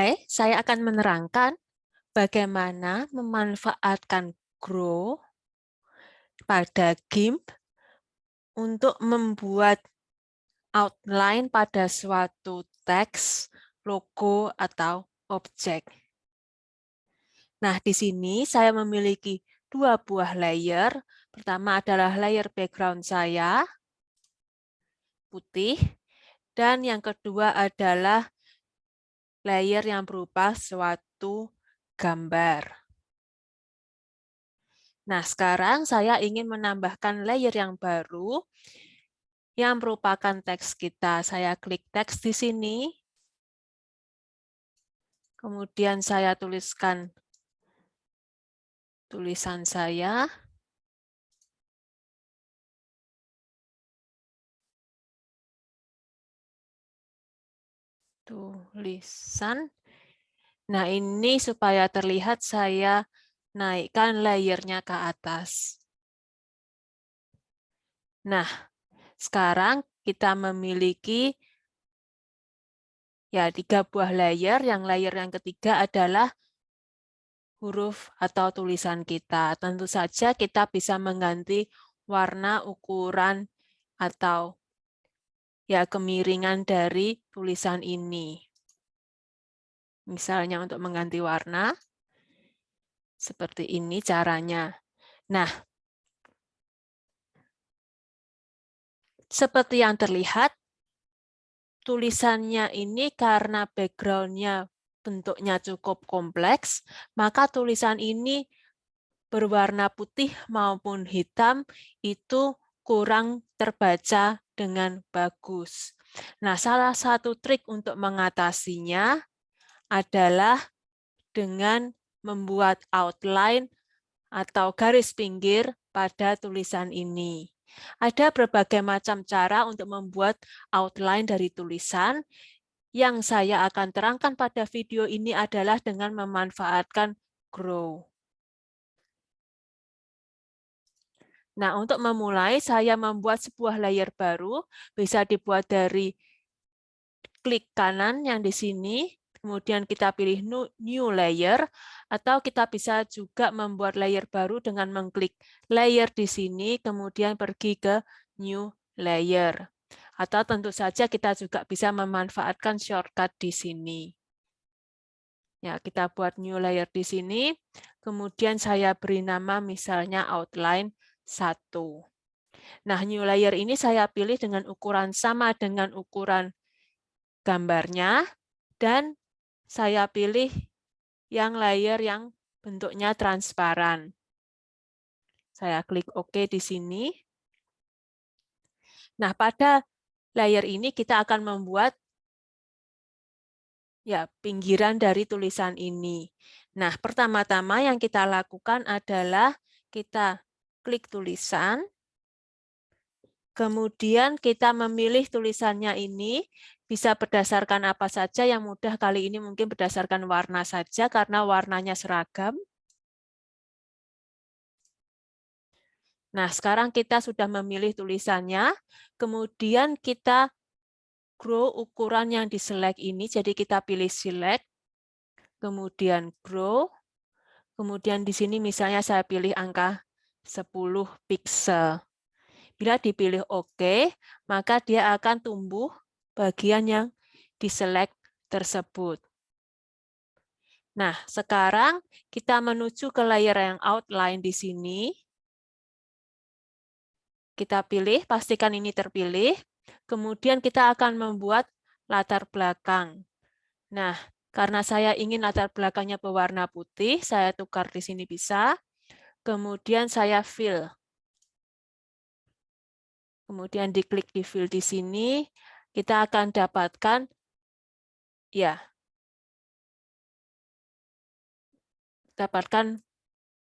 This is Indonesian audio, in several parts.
Hai, saya akan menerangkan bagaimana memanfaatkan Grow pada GIMP untuk membuat outline pada suatu teks, logo, atau objek. Nah, di sini saya memiliki dua buah layer. Pertama adalah layer background saya, putih, dan yang kedua adalah layer yang berupa suatu gambar. Nah, sekarang saya ingin menambahkan layer yang baru yang merupakan teks kita. Saya klik teks di sini. Kemudian saya tuliskan tulisan saya. Tulisan. Nah, ini supaya terlihat saya naikkan layernya ke atas. Nah, sekarang kita memiliki ya 3 buah layer. Yang layer yang ketiga adalah huruf atau tulisan kita. Tentu saja kita bisa mengganti warna, ukuran, atau ya kemiringan dari tulisan ini. Misalnya untuk mengganti warna, seperti ini caranya. Nah, seperti yang terlihat, tulisannya ini karena background-nya bentuknya cukup kompleks, maka tulisan ini berwarna putih maupun hitam itu kurang terbaca dengan bagus. Nah, salah satu trik untuk mengatasinya adalah dengan membuat outline atau garis pinggir pada tulisan ini. Ada berbagai macam cara untuk membuat outline dari tulisan. Yang saya akan terangkan pada video ini adalah dengan memanfaatkan Grow. Nah, untuk memulai, saya membuat sebuah layer baru. Bisa dibuat dari klik kanan yang di sini, kemudian kita pilih New Layer, atau kita bisa juga membuat layer baru dengan mengklik layer di sini, kemudian pergi ke New Layer. Atau tentu saja kita juga bisa memanfaatkan shortcut di sini. Ya, kita buat New Layer di sini, kemudian saya beri nama misalnya Outline 1. Nah, New Layer ini saya pilih dengan ukuran sama dengan ukuran gambarnya, dan saya pilih yang layer yang bentuknya transparan. Saya klik OK di sini. Nah, pada layer ini kita akan membuat ya pinggiran dari tulisan ini. Nah, pertama-tama yang kita lakukan adalah kita klik tulisan, kemudian kita memilih tulisannya ini, bisa berdasarkan apa saja, yang mudah kali ini mungkin berdasarkan warna saja karena warnanya seragam. Nah, sekarang kita sudah memilih tulisannya, kemudian kita grow ukuran yang di select ini, jadi kita pilih select, kemudian grow, kemudian di sini misalnya saya pilih angka 10 pixel. Bila dipilih OK, maka dia akan tumbuh bagian yang di-select tersebut. Nah, sekarang kita menuju ke layer yang outline di sini. Kita pilih, pastikan ini terpilih. Kemudian kita akan membuat latar belakang. Nah, karena saya ingin latar belakangnya berwarna putih, saya tukar di sini bisa. Kemudian saya fill. Kemudian diklik di fill di sini, kita akan dapatkan ya,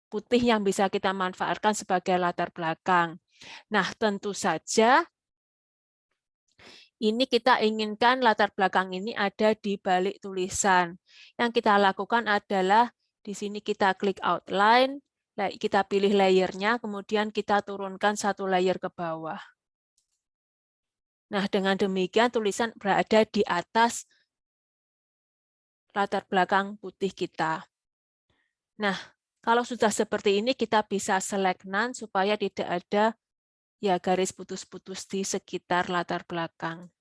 putih yang bisa kita manfaatkan sebagai latar belakang. Nah, tentu saja ini kita inginkan latar belakang ini ada di balik tulisan. Yang kita lakukan adalah di sini kita klik outline, kita pilih layernya, kemudian kita turunkan satu layer ke bawah. Nah, dengan demikian tulisan berada di atas latar belakang putih kita. Nah, kalau sudah seperti ini kita bisa select none supaya tidak ada ya garis putus-putus di sekitar latar belakang.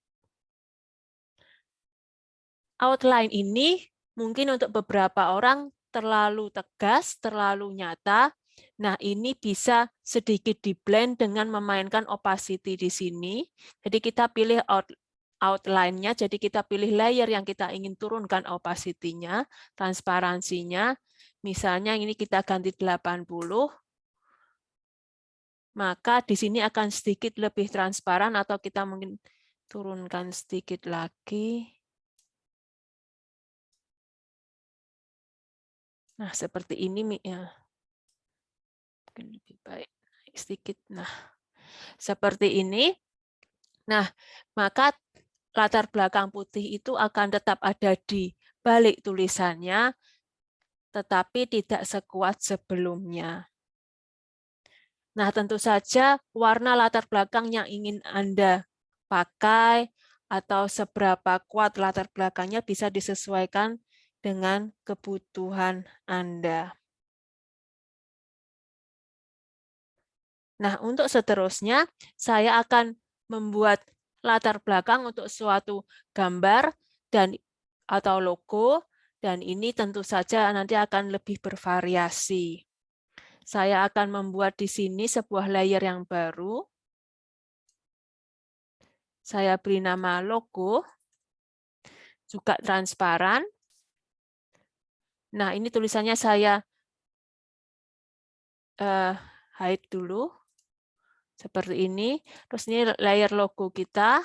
Outline ini mungkin untuk beberapa orang terlalu tegas, terlalu nyata. Nah, ini bisa sedikit di-blend dengan memainkan opacity di sini. Jadi kita pilih outline-nya, jadi kita pilih layer yang kita ingin turunkan opacity-nya, transparansinya. Misalnya ini kita ganti 80, maka di sini akan sedikit lebih transparan atau kita mungkin turunkan sedikit lagi. Nah, seperti ini ya. Mungkin lebih baik sedikit. Nah, seperti ini. Nah, maka latar belakang putih itu akan tetap ada di balik tulisannya, tetapi tidak sekuat sebelumnya. Nah, tentu saja warna latar belakang yang ingin Anda pakai atau seberapa kuat latar belakangnya bisa disesuaikan dengan kebutuhan Anda. Nah, untuk seterusnya, saya akan membuat latar belakang untuk suatu gambar dan atau logo, dan ini tentu saja nanti akan lebih bervariasi. Saya akan membuat di sini sebuah layer yang baru. Saya beri nama logo, juga transparan. Nah, ini tulisannya saya hide dulu, seperti ini. Terus ini layer logo kita,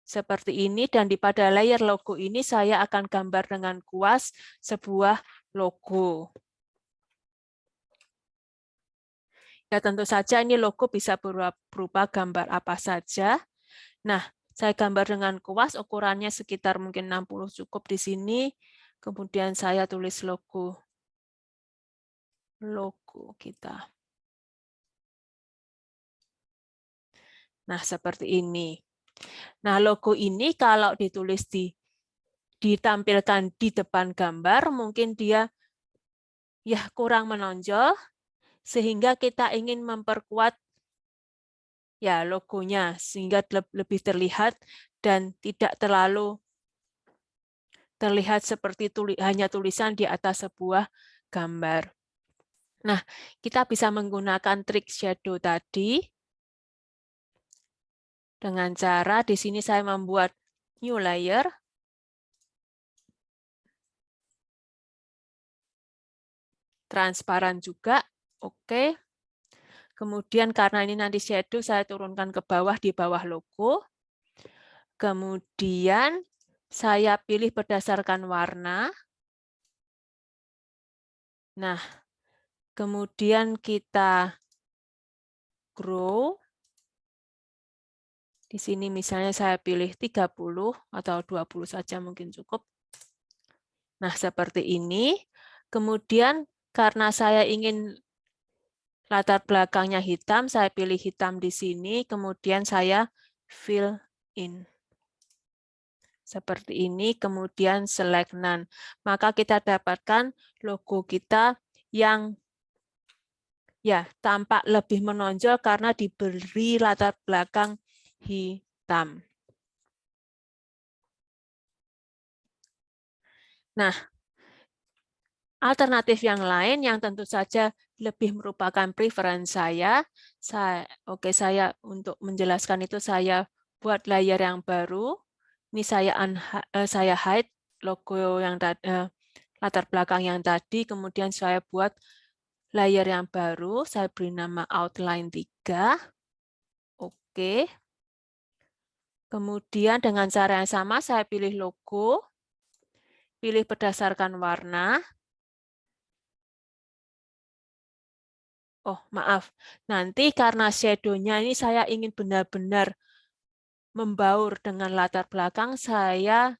seperti ini, dan di pada layer logo ini saya akan gambar dengan kuas sebuah logo. Ya, tentu saja ini logo bisa berupa gambar apa saja. Nah, saya gambar dengan kuas, ukurannya sekitar mungkin 60 cukup di sini. Kemudian saya tulis logo kita. Nah, seperti ini. Nah, logo ini kalau ditulis ditampilkan di depan gambar, mungkin dia ya kurang menonjol, sehingga kita ingin memperkuat ya logonya sehingga lebih terlihat dan tidak terlalu terlihat seperti hanya tulisan di atas sebuah gambar. Nah, kita bisa menggunakan trik shadow tadi dengan cara di sini saya membuat new layer. Transparan juga, oke. Kemudian karena ini nanti shadow, saya turunkan ke bawah di bawah logo. Kemudian saya pilih berdasarkan warna. Nah, kemudian kita grow. Di sini misalnya saya pilih 30 atau 20 saja mungkin cukup. Nah, seperti ini. Kemudian karena saya ingin latar belakangnya hitam, saya pilih hitam di sini, kemudian saya fill in. Seperti ini, kemudian select none. Maka kita dapatkan logo kita yang ya tampak lebih menonjol karena diberi latar belakang hitam. Nah, alternatif yang lain yang tentu saja lebih merupakan preference saya saya untuk menjelaskan itu saya buat layer yang baru. Ini saya hide logo yang latar belakang yang tadi, kemudian saya buat layer yang baru, saya beri nama outline 3. Oke. Kemudian dengan cara yang sama saya pilih logo, pilih berdasarkan warna. Oh, maaf. Nanti karena shadow-nya ini saya ingin benar-benar membaur dengan latar belakang, saya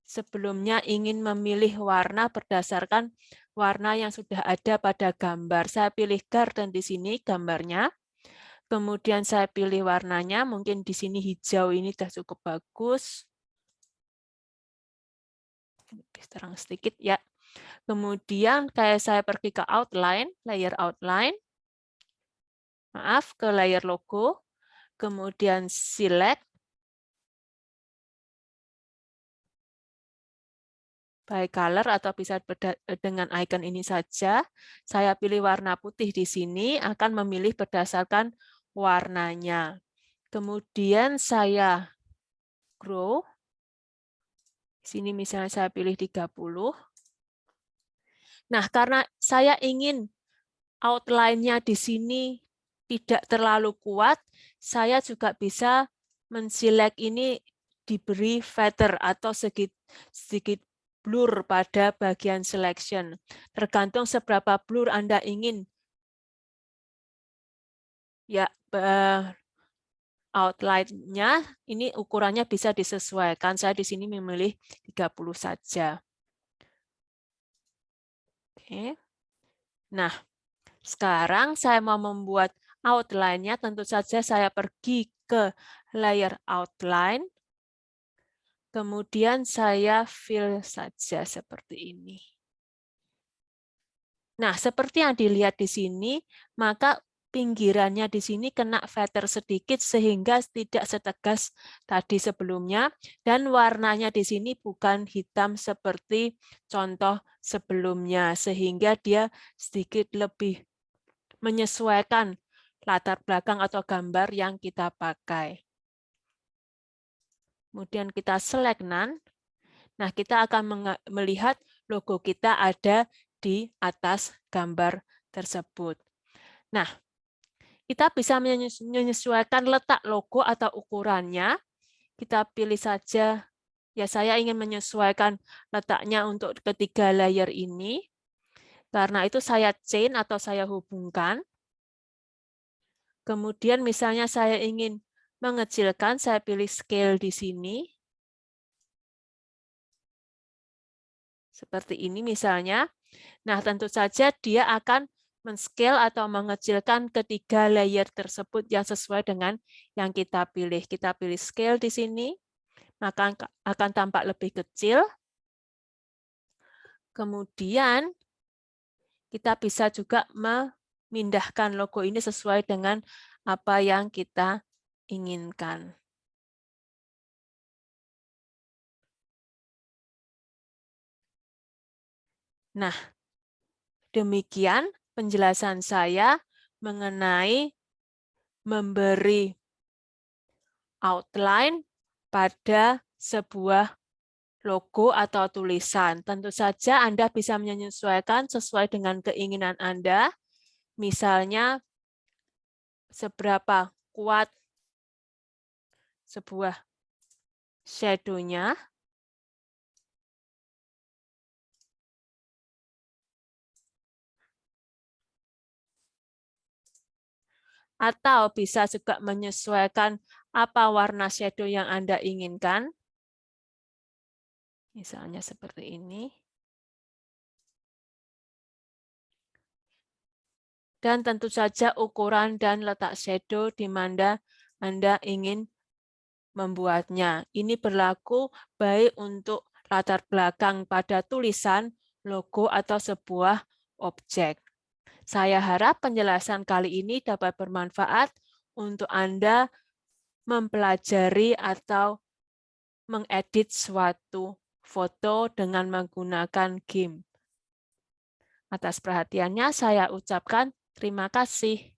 sebelumnya ingin memilih warna berdasarkan warna yang sudah ada pada gambar. Saya pilih garden di sini gambarnya. Kemudian saya pilih warnanya, mungkin di sini hijau ini sudah cukup bagus. Lebih terang sedikit ya. Kemudian kayak saya pergi ke outline, layer outline. Maaf, ke layer logo. Kemudian select by color atau bisa dengan icon ini saja. Saya pilih warna putih di sini, akan memilih berdasarkan warnanya. Kemudian saya grow. Di sini misalnya saya pilih 30. Nah, karena saya ingin outline-nya di sini tidak terlalu kuat, saya juga bisa men-select ini diberi feather atau sedikit blur pada bagian selection. Tergantung seberapa blur Anda ingin ya outline-nya, ini ukurannya bisa disesuaikan. Saya di sini memilih 30 saja. Oke. Nah, sekarang saya mau membuat outline-nya, tentu saja saya pergi ke layer outline. Kemudian saya fill saja seperti ini. Nah, seperti yang dilihat di sini, maka pinggirannya di sini kena feather sedikit sehingga tidak setegas tadi sebelumnya, dan warnanya di sini bukan hitam seperti contoh sebelumnya, sehingga dia sedikit lebih menyesuaikan latar belakang atau gambar yang kita pakai. Kemudian kita select none. Nah, kita akan melihat logo kita ada di atas gambar tersebut. Nah, kita bisa menyesuaikan letak logo atau ukurannya. Kita pilih saja, ya saya ingin menyesuaikan letaknya untuk ketiga layer ini. Karena itu saya chain atau saya hubungkan. Kemudian misalnya saya ingin mengecilkan, saya pilih scale di sini. Seperti ini misalnya. Nah, tentu saja dia akan men-scale atau mengecilkan ketiga layer tersebut yang sesuai dengan yang kita pilih. Kita pilih scale di sini, maka akan tampak lebih kecil. Kemudian kita bisa juga memindahkan logo ini sesuai dengan apa yang kita inginkan. Nah, demikian penjelasan saya mengenai memberi outline pada sebuah logo atau tulisan. Tentu saja Anda bisa menyesuaikan sesuai dengan keinginan Anda. Misalnya, seberapa kuat sebuah shadow-nya. Atau bisa juga menyesuaikan apa warna shadow yang Anda inginkan. Misalnya seperti ini. Dan tentu saja ukuran dan letak shadow di mana Anda ingin membuatnya. Ini berlaku baik untuk latar belakang pada tulisan, logo, atau sebuah objek. Saya harap penjelasan kali ini dapat bermanfaat untuk Anda mempelajari atau mengedit suatu foto dengan menggunakan GIMP. Atas perhatiannya saya ucapkan terima kasih.